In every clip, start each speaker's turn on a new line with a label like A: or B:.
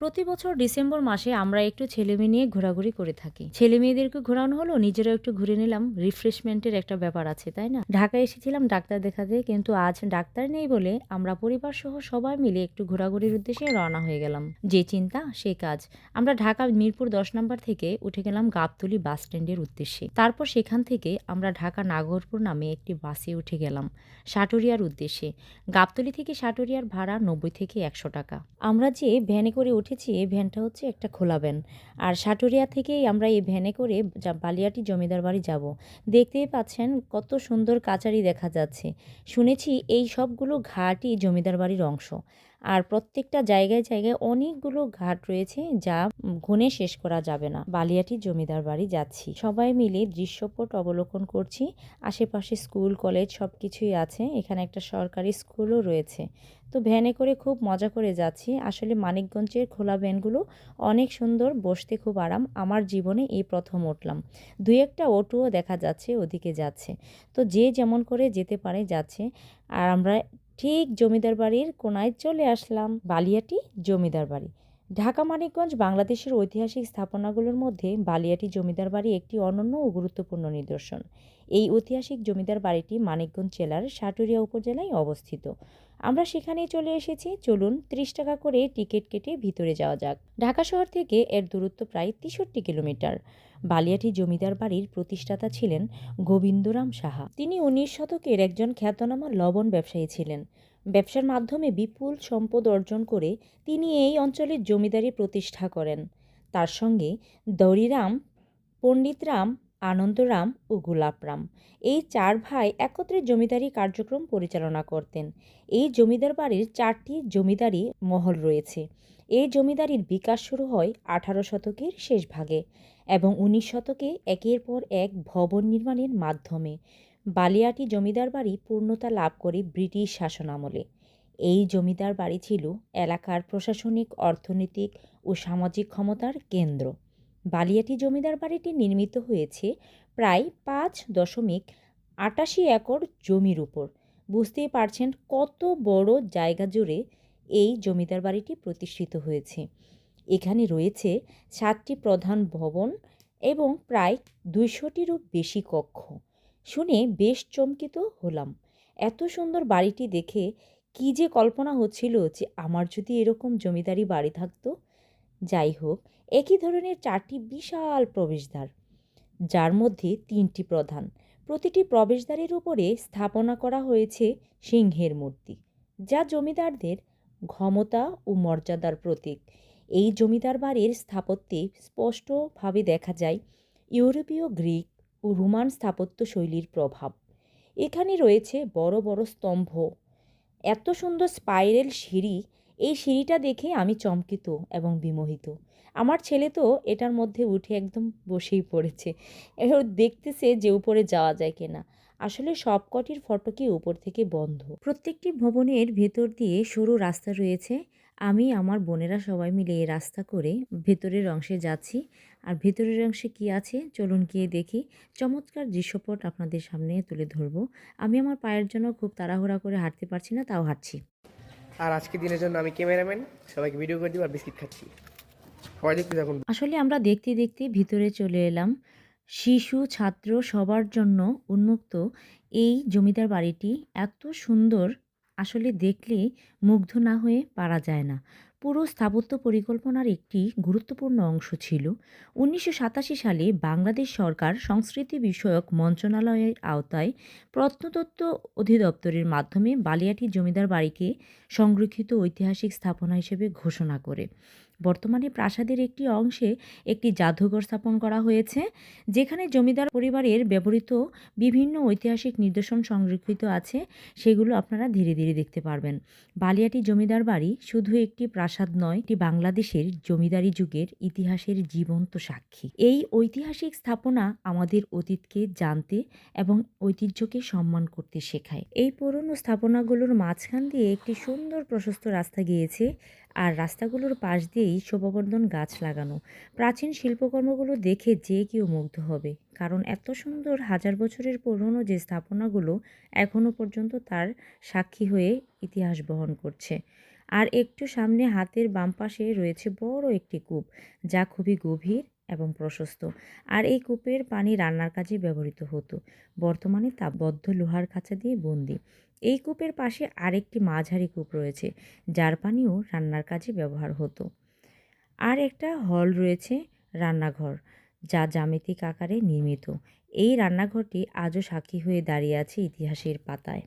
A: প্রতি বছর ডিসেম্বর মাসে আমরা একটু ছেলেমেয়ে নিয়ে ঘোরাঘুরি করে থাকি। ছেলেমেয়েদেরকে ঘোরানো হলো, নিজেরাও একটু ঘুরে নিলাম। রিফ্রেশমেন্টের একটা ব্যাপার আছে, তাই না? ঢাকায় এসেছিলাম ডাক্তার দেখাতে, কিন্তু আজ ডাক্তার নেই বলে আমরা পরিবার সহ সবাই মিলে একটু ঘোরাঘুরির উদ্দেশ্যে রওনা হয়ে গেলাম। যে চিন্তা সে কাজ। আমরা ঢাকা মিরপুর ১০ নম্বর থেকে উঠে গেলাম গাবতলী বাস স্ট্যান্ডের উদ্দেশ্যে। তারপর সেখান থেকে আমরা ঢাকা নাগরপুর নামে একটি বাসে উঠে গেলাম সাটুরিয়ার উদ্দেশ্যে। গাবতলী থেকে সাটুরিয়ার ভাড়া ৯০ থেকে ১০০ টাকা। আমরা যে ভ্যানে করে উঠেছি, এই ভ্যানটা হচ্ছে একটা খোলা ভ্যান। আর সাটুরিয়া থেকেই আমরা এই ভ্যানে করে বালিয়াটি জমিদার বাড়ি যাব। দেখতেই পাচ্ছেন কত সুন্দর কাচারি দেখা যাচ্ছে। শুনেছি এই সবগুলো ঘাটই জমিদার বাড়ির অংশ। আর প্রত্যেকটা জায়গায় জায়গায় অনেকগুলো ঘাট রয়েছে, যা গুণে শেষ করা যাবে না। বালিয়াটি জমিদার বাড়ি যাচ্ছি, সবাই মিলে দৃশ্যপট অবলোকন করছি। আশেপাশে স্কুল কলেজ সব কিছুই আছে, এখানে একটা সরকারি স্কুলও রয়েছে। তো ভ্যানে করে খুব মজা করে যাচ্ছি। আসলে মানিকগঞ্জের খোলা ভ্যানগুলো অনেক সুন্দর, বসতে খুব আরাম। আমার জীবনে এই প্রথম উঠলাম। দুই একটা অটোও দেখা যাচ্ছে ওদিকে যাচ্ছে। তো যে যেমন করে যেতে পারে যাচ্ছে। আর আমরা ঠিক জমিদার বাড়ির কোনায় চলে আসলাম। বালিয়াটি জমিদার বাড়ি। ঢাকা মানিকগঞ্জ বাংলাদেশের ঐতিহাসিক স্থাপনাগুলোর মধ্যে বালিয়াটি জমিদার বাড়ি একটি অনন্য ও গুরুত্বপূর্ণ নিদর্শন। এই ঐতিহাসিক জমিদার বাড়িটি মানিকগঞ্জ জেলার সাটুরিয়া উপজেলায় অবস্থিত। আমরা সেখানেই চলে এসেছি। চলুন ৩০ টাকা করে টিকিট কেটে ভিতরে যাওয়া যাক। ঢাকা শহর থেকে এর দূরত্ব প্রায় ৬৩ কিলোমিটার। বালিয়াটি জমিদার বাড়ির প্রতিষ্ঠাতা ছিলেন গোবিন্দরাম সাহা। তিনি ১৯ শতকের একজন খ্যাতনামা লবণ ব্যবসায়ী ছিলেন। ব্যবসার মাধ্যমে বিপুল সম্পদ অর্জন করে তিনি এই অঞ্চলের জমিদারি প্রতিষ্ঠা করেন। তার সঙ্গে দড়িরাম, পণ্ডিতরাম, আনন্দরাম ও গোলাপরাম, এই ৪ ভাই একত্রে জমিদারি কার্যক্রম পরিচালনা করতেন। এই জমিদার বাড়ির ৪টি জমিদারি মহল রয়েছে। এই জমিদারির বিকাশ শুরু হয় ১৮ শতকের শেষ ভাগে এবং ১৯ শতকে একের পর এক ভবন নির্মাণের মাধ্যমে বালিয়াটি জমিদার বাড়ি পূর্ণতা লাভ করে ব্রিটিশ শাসনামলে। এই জমিদার বাড়ি ছিল এলাকার প্রশাসনিক, অর্থনৈতিক ও সামাজিক ক্ষমতার কেন্দ্র। বালিয়াটি জমিদার বাড়িটি নির্মিত হয়েছে প্রায় ৫.৮৮ একর জমির উপর। বুঝতেই পারছেন কত বড় জায়গা জুড়ে এই জমিদার বাড়িটি প্রতিষ্ঠিত হয়েছে। এখানে রয়েছে ৭টি প্রধান ভবন এবং প্রায় ২০০টিরও বেশি কক্ষ। শুনে বেশ চমকিত হলাম। এত সুন্দর বাড়িটি দেখে কী যে কল্পনা হচ্ছিল যে আমার যদি এরকম জমিদারি বাড়ি থাকতো। যাই হোক, একই ধরনের ৪টি বিশাল প্রবেশদ্বার, যার মধ্যে ৩টি প্রধান। প্রতিটি প্রবেশদ্বারের উপরে স্থাপনা করা হয়েছে সিংহের মূর্তি, যা জমিদারদের ক্ষমতা ও মর্যাদার প্রতীক। এই জমিদার বাড়ির স্থাপত্যে স্পষ্টভাবে দেখা যায় ইউরোপীয়, গ্রিক ও রোমান স্থাপত্য শৈলীর প্রভাব। এখানে রয়েছে বড় বড় স্তম্ভ, এত সুন্দর স্পাইরাল সিঁড়ি। এই সিঁড়িটা দেখে আমি চমকিত এবং বিমোহিত। আমার ছেলে তো এটার মধ্যে উঠে একদম বসেই পড়েছে। এবার দেখতেছে যে উপরে যাওয়া যায় কিনা। আসলে সবকটির ফটকই উপর থেকে বন্ধ। প্রত্যেকটি ভবনের ভেতর দিয়ে সরু রাস্তা রয়েছে। আমি আমার বোনেরা সবাই মিলে এই রাস্তা করে ভেতরের অংশে যাচ্ছি। আর ভেতরের অংশে কি আছে চলুন গিয়ে দেখি। চমৎকার দৃশ্যপট আপনাদের সামনে তুলে ধরবো। আমি আমার পায়ের জন্য খুব তাড়াহুড়া করে হাঁটতে পারছি না, তাও হাঁটছি।
B: আর আজকে দিনের জন্য আমি ক্যামেরাম্যান, সবাইকে ভিডিও করে দিব আর বিস্কিট খাচ্ছি। সবাই দেখতে থাকুন।
A: আসলে আমরা দেখতে দেখতে ভিতরে চলে এলাম। শিশু, ছাত্র সবার জন্য উন্মুক্ত এই জমিদার বাড়িটি এত সুন্দর, আসলে দেখলে মুগ্ধ না হয়ে পারা যায় না। পুরো স্থাপত্য পরিকল্পনার একটি গুরুত্বপূর্ণ অংশ ছিল ১৯৮৭ সালে বাংলাদেশ সরকার সংস্কৃতি বিষয়ক মন্ত্রণালয়ের আওতায় প্রত্নতত্ত্ব অধিদপ্তরের মাধ্যমে বালিয়াটি জমিদার বাড়িকে সংরক্ষিত ঐতিহাসিক স্থাপনা হিসেবে ঘোষণা করে। বর্তমানে প্রাসাদের একটি অংশে একটি জাদুঘর স্থাপন করা হয়েছে, যেখানে জমিদার পরিবারের ব্যবহৃত বিভিন্ন ঐতিহাসিক নিদর্শন সংরক্ষিত আছে। সেগুলো আপনারা ধীরে ধীরে দেখতে পারবেন। বালিয়াটি জমিদার বাড়ি শুধু একটি প্রাসাদ নয়, এটি বাংলাদেশের জমিদারি যুগের ইতিহাসের জীবন্ত সাক্ষী। এই ঐতিহাসিক স্থাপনা আমাদের অতীতকে জানতে এবং ঐতিহ্যকে সম্মান করতে শেখায়। এই পুরনো স্থাপনাগুলোর মাঝখান দিয়ে একটি সুন্দর প্রশস্ত রাস্তা গিয়েছে, আর রাস্তাগুলোর পাশ দিয়েই শোভাবর্ধন গাছ লাগানো। প্রাচীন শিল্পকর্মগুলো দেখে যে কেউ মুগ্ধ হবে, কারণ এত সুন্দর হাজার বছরের পুরনো যে স্থাপনাগুলো এখনও পর্যন্ত তার সাক্ষী হয়ে ইতিহাস বহন করছে। আর একটু সামনে হাতের বাম পাশে রয়েছে বড় একটি কূপ, যা খুবই গভীর এবং প্রশস্ত। আর এই কূপের পানি রান্নার কাজে ব্যবহৃত হতো। বর্তমানে তা বদ্ধ লোহার খাঁচা দিয়ে বন্দি। এই কূপের পাশে আরেকটি মাঝারি কূপ রয়েছে, যার পানিও রান্নার কাজে ব্যবহার হতো। আর একটা হল রয়েছে, রান্নাঘর, যা জ্যামিতিক আকারে নির্মিত। এই রান্নাঘরটি আজও সাক্ষী হয়ে দাঁড়িয়ে আছে ইতিহাসের পাতায়।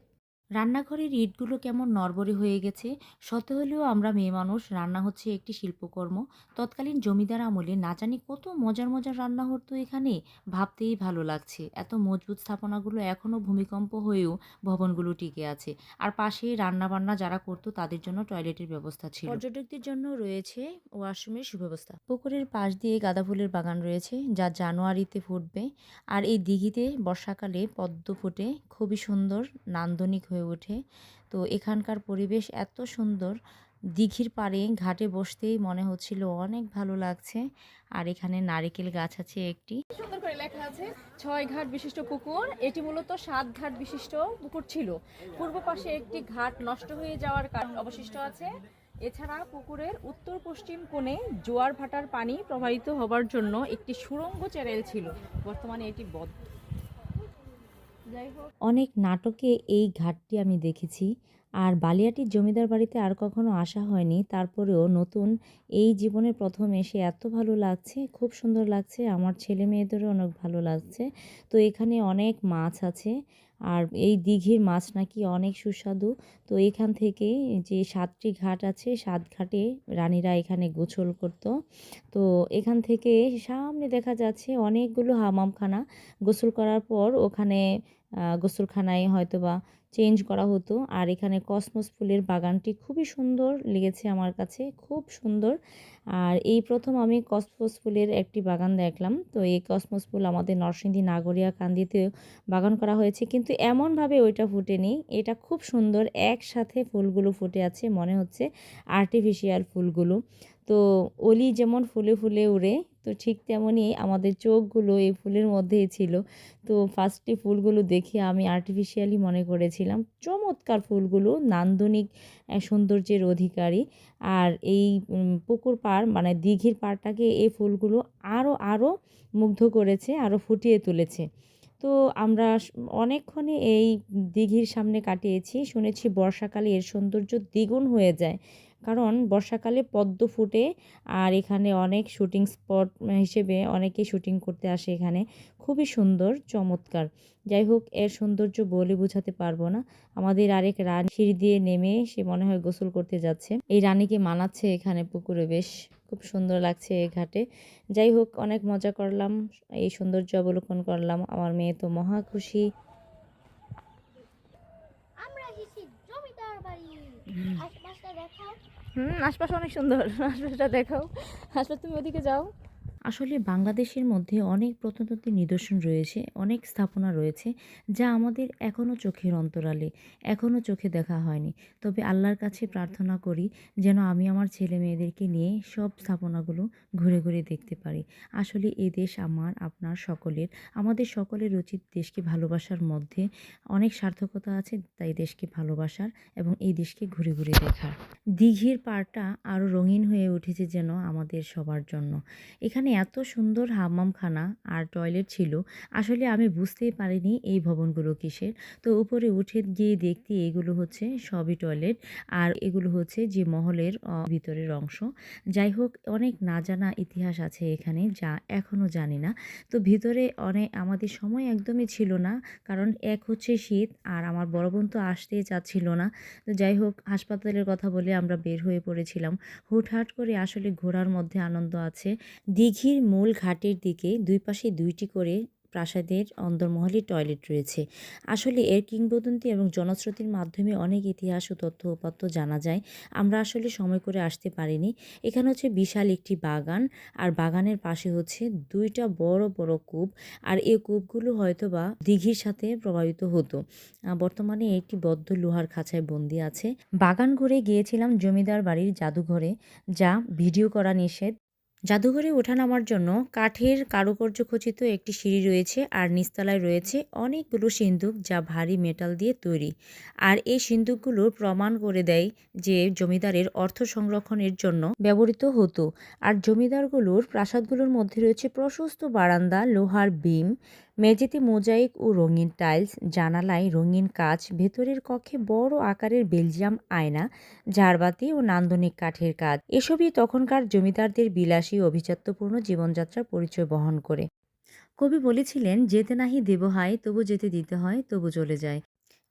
A: রান্নাঘরের ইটগুলো কেমন নড়বড়ে হয়ে গেছে। শত হলেও আমরা মেয়ে মানুষ, রান্না হচ্ছে একটি শিল্পকর্ম। তৎকালীন জমিদার আমলে না জানি কত মজার মজার রান্না হতো এখানে, ভাবতেই ভালো লাগছে। এত মজবুত স্থাপনাগুলো এখনও ভূমিকম্প হয়েও ভবনগুলো টিকে আছে। আর পাশে রান্নাবান্না যারা করতো তাদের জন্য টয়লেটের ব্যবস্থা ছিল। পর্যটকদের জন্য রয়েছে ওয়াশরুমের সুব্যবস্থা। পুকুরের পাশ দিয়ে গাঁদা ফুলের বাগান রয়েছে, যা জানুয়ারিতে ফুটবে। আর এই দিঘিতে বর্ষাকালে পদ্ম ফোটে, খুবই সুন্দর, নান্দনিক হয়ে ওঠে। তো এখানকার পরিবেশ এত সুন্দর, দিঘির পাড়ে ঘাটে বসতেই মনে হচ্ছিল অনেক ভালো লাগছে। আর এখানে নারিকেল গাছ আছে একটি।
C: সুন্দর করে লেখা আছে ৬ ঘাট বিশিষ্ট পুকুর। এটি মূলত ৭ ঘাট বিশিষ্ট পুকুর ছিল। পূর্ব পাশে একটি ঘাট নষ্ট হয়ে যাওয়ার কারণে অবশিষ্ট আছে। এছাড়া পুকুরের উত্তর পশ্চিম কোণে জোয়ার ভাটার পানি প্রবাহিত হবার জন্য একটি সুড়ঙ্গ চ্যানেল ছিল। বর্তমানে এটি বদ্ধ। যাই হোক,
A: অনেক নাটকে এই ঘাটটি আমি দেখেছি। আর বালিয়াটির জমিদার বাড়িতে আর কখনো আসা হয়নি, তারপরেও নতুন এই জীবনে প্রথম এসে এত ভালো লাগছে, খুব সুন্দর লাগছে, আমার ছেলে মেয়েদেরও অনেক ভালো লাগছে। তো এখানে অনেক মাছ আছে, আর এই দিঘির মাছ নাকি অনেক সুস্বাদু। তো এখান থেকে যে ৭টি ঘাট আছে, ৭ ঘাটে রানীরা এখানে গোসল করত। তো এখান থেকে সামনে দেখা যাচ্ছে অনেকগুলো হামামখানা। গোসল করার পর ওখানে গোসলখানায় হয়তোবা চেঞ্জ করা হতো। আর এখানে কসমস ফুলের বাগানটি খুবই সুন্দর লেগেছে আমার কাছে, খুব সুন্দর। আর এই প্রথম আমি কসমস ফুলের একটি বাগান দেখলাম। তো এই কসমস ফুল আমাদের নরসিংদী নাগরিয়া কান্দিতেও বাগান করা হয়েছে, কিন্তু এমনভাবে ওইটা ফুটেনি। এটা খুব সুন্দর, একসাথে ফুলগুলো ফুটে আছে, মনে হচ্ছে আর্টিফিশিয়াল ফুলগুলো। তো অলি যেমন ফুলে ফুলে উড়ে, তো ঠিক তেমনই আমাদের চোখগুলো এই ফুলের মধ্যেই ছিল। তো ফার্স্টে ফুলগুলো দেখে আমি আর্টিফিশিয়ালি মনে করেছিলাম। চমৎকার ফুলগুলো, নান্দনিক সৌন্দর্যের অধিকারী। আর এই পুকুর পাড় মানে দিঘির পাড়টাকে এই ফুলগুলো আরও মুগ্ধ করেছে, আরও ফুটিয়ে তুলেছে। তো আমরা অনেকক্ষণই এই দিঘির সামনে কাটিয়েছি। শুনেছি বর্ষাকালে এর সৌন্দর্য দ্বিগুণ হয়ে যায়, কারণ বর্ষাকালে পদ্ম ফুটে। আর এখানে অনেক শুটিং স্পট হিসেবে অনেকে শুটিং করতে আসে এখানে। খুবই সুন্দর, চমৎকার। যাই হোক, এর সৌন্দর্য বলে বোঝাতে পারবো না। আমাদের আরেক রানী সিঁড়ি দিয়ে নেমে সে মনে হয় গোসল করতে যাচ্ছে। এই রানীকে মানাচ্ছে এখানে পুকুরে, বেশ খুব সুন্দর লাগছে এই ঘাটে। যাই হোক, অনেক মজা করলাম, এই সৌন্দর্য অবলোকন করলাম। আমার মেয়ে তো মহা খুশি।
D: আমরা এসেছি জমিদার বাড়ি। আশপাশটা দেখাও।
C: আশপাশ অনেক সুন্দর। আশপাশটা দেখাও। আশপাশ, তুমি ওদিকে যাও।
A: আসলে বাংলাদেশের মধ্যে অনেক প্রত্নতাত্ত্বিক নিদর্শন রয়েছে, অনেক স্থাপনা রয়েছে, যা আমাদের এখনও চোখের অন্তরালে, এখনও চোখে দেখা হয়নি। তবে আল্লাহর কাছে প্রার্থনা করি যেন আমি আমার ছেলে মেয়েদেরকে নিয়ে সব স্থাপনাগুলো ঘুরে ঘুরে দেখতে পারি। আসলে এই দেশ আমার, আপনার, সকলের। আমাদের সকলের উচিত দেশকে ভালোবাসার মধ্যে অনেক সার্থকতা আছে, তাই দেশকে ভালোবাসার এবং এই দেশকে ঘুরে ঘুরে দেখার। দিঘির পাড়টা আরও রঙিন হয়ে উঠেছে যেন আমাদের সবার জন্য। এখানে এত সুন্দর হাম্মামখানা আর টয়লেট ছিল, আসলে আমি বুঝতেই পারিনি এই ভবনগুলো কিসের। তো উপরে উঠে গিয়ে দেখতে এগুলো হচ্ছে সবই টয়লেট, আর এগুলো হচ্ছে যে মহলের ভিতরের অংশ। যাই হোক, অনেক না জানা ইতিহাস আছে এখানে, যা এখনও জানি না। তো ভিতরে অনেক আমাদের সময় একদমই ছিল না, কারণ এক হচ্ছে শীত, আর আমার বড় বোন তো আসতেই চাচ্ছিল না। তো যাই হোক, হাসপাতালের কথা বলে আমরা বের হয়ে পড়েছিলাম। হুটহাট করে, আসলে ঘোরার মধ্যে আনন্দ আছে। দিঘির মূল ঘাটের দিকে দুই পাশে 2টি করে প্রাসাদের অন্দরমহলে টয়লেট রয়েছে। আসলে এর কিংবদন্তি এবং জনশ্রুতির মাধ্যমে অনেক ইতিহাস ও তথ্য উপাত্ত জানা যায়। আমরা আসলে সময় করে আসতে পারিনি। এখানে হচ্ছে বিশাল একটি বাগান, আর বাগানের পাশে হচ্ছে 2টা বড় বড় কূপ। আর এই কূপগুলো হয়তোবা দিঘির সাথে প্রবাহিত হতো। বর্তমানে একটি বদ্ধ লোহার খাঁচায় বন্দি আছে। বাগান ঘুরে গিয়েছিলাম জমিদার বাড়ির জাদুঘরে, যা ভিডিও করা নিষেধ। জাদুঘরে ওঠানামার জন্য কাঠের কারুকার্য খচিত একটি সিঁড়ি রয়েছে আর নিচতলায় রয়েছে অনেকগুলো সিন্দুক যা ভারী মেটাল দিয়ে তৈরি। আর এই সিন্দুকগুলো প্রমাণ করে দেয় যে জমিদারের অর্থ সংরক্ষণের জন্য ব্যবহৃত হতো। আর জমিদারগুলোর প্রাসাদগুলোর মধ্যে রয়েছে প্রশস্ত বারান্দা, লোহার বিম, মেঝেতে মোজাইক ও রঙিন টাইলস, জানালায় রঙিন কাচ, ভেতরের কক্ষে বড় আকারের বেলজিয়াম আয়না, ঝাড়বাতি ও নান্দনিক কাঠের কাজ। এসবই তখনকার জমিদারদের বিলাসী ও অভিজাত্যপূর্ণ জীবনযাত্রার পরিচয় বহন করে। কবি বলেছিলেন, যেতে নাহি দেব হায়, তবু যেতে দিতে হয়, তবু চলে যায়।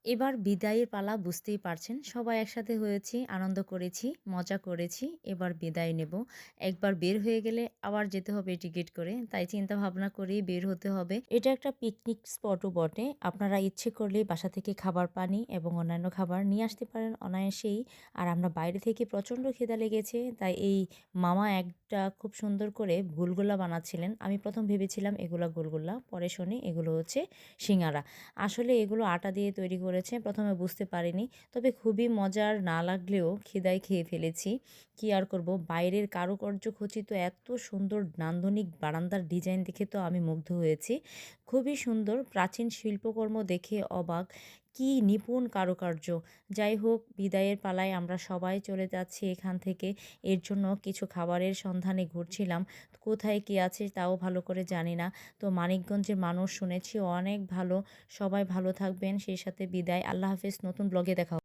A: এবার বিদায়ের পালা, বুঝতেই পারছেন। সবাই একসাথে হয়েছি, আনন্দ করেছি, মজা করেছি। এবার বিদায় নেব। একবার বের হয়ে গেলে আবার যেতে হবে টিকিট করে। তাই চিন্তা ভাবনা করেই বের হতে হবে। এটা একটা পিকনিক স্পটও বটে। আপনারা ইচ্ছে করলেই বাসা থেকে খাবার, পানি এবং অন্যান্য খাবার নিয়ে আসতে পারেন অনায়াসেই। আর আমরা বাইরে থেকে প্রচণ্ড খিদা লেগেছে, তাই এই মামা একটা খুব সুন্দর করে গুলগুলা বানাচ্ছিলেন। আমি প্রথম ভেবেছিলাম এগুলা গুলগুলা, পরে শুনি এগুলো হচ্ছে সিঙ্গারা। আসলে এগুলো আটা দিয়ে তৈরি করেছে। প্রথমে বুঝতে পারিনি, তবে খুবই মজার না লাগলেও খিদায় খেয়ে ফেলেছি। কি আর করব, বাইরের কারুকার্য খচিত এত সুন্দর নান্দনিক বারান্দার ডিজাইন দেখে তো আমি মুগ্ধ হয়েছি। খুবই সুন্দর, প্রাচীন শিল্পকর্ম দেখে অবাক। কি নিপুণ কারুকার্য! যাই হোক, বিদায়ের পালায় আমরা সবাই চলে যাচ্ছি এখান থেকে। এর জন্য কিছু খাবারের সন্ধানে ঘুরছিলাম। কোথায় কি আছে তাও ভালো করে জানি না। তো মানিকগঞ্জের মানুষ শুনেছি অনেক ভালো। সবাই ভালো থাকবেন। সেই সাথে বিদায়। আল্লাহ হাফেজ। নতুন ব্লগে দেখা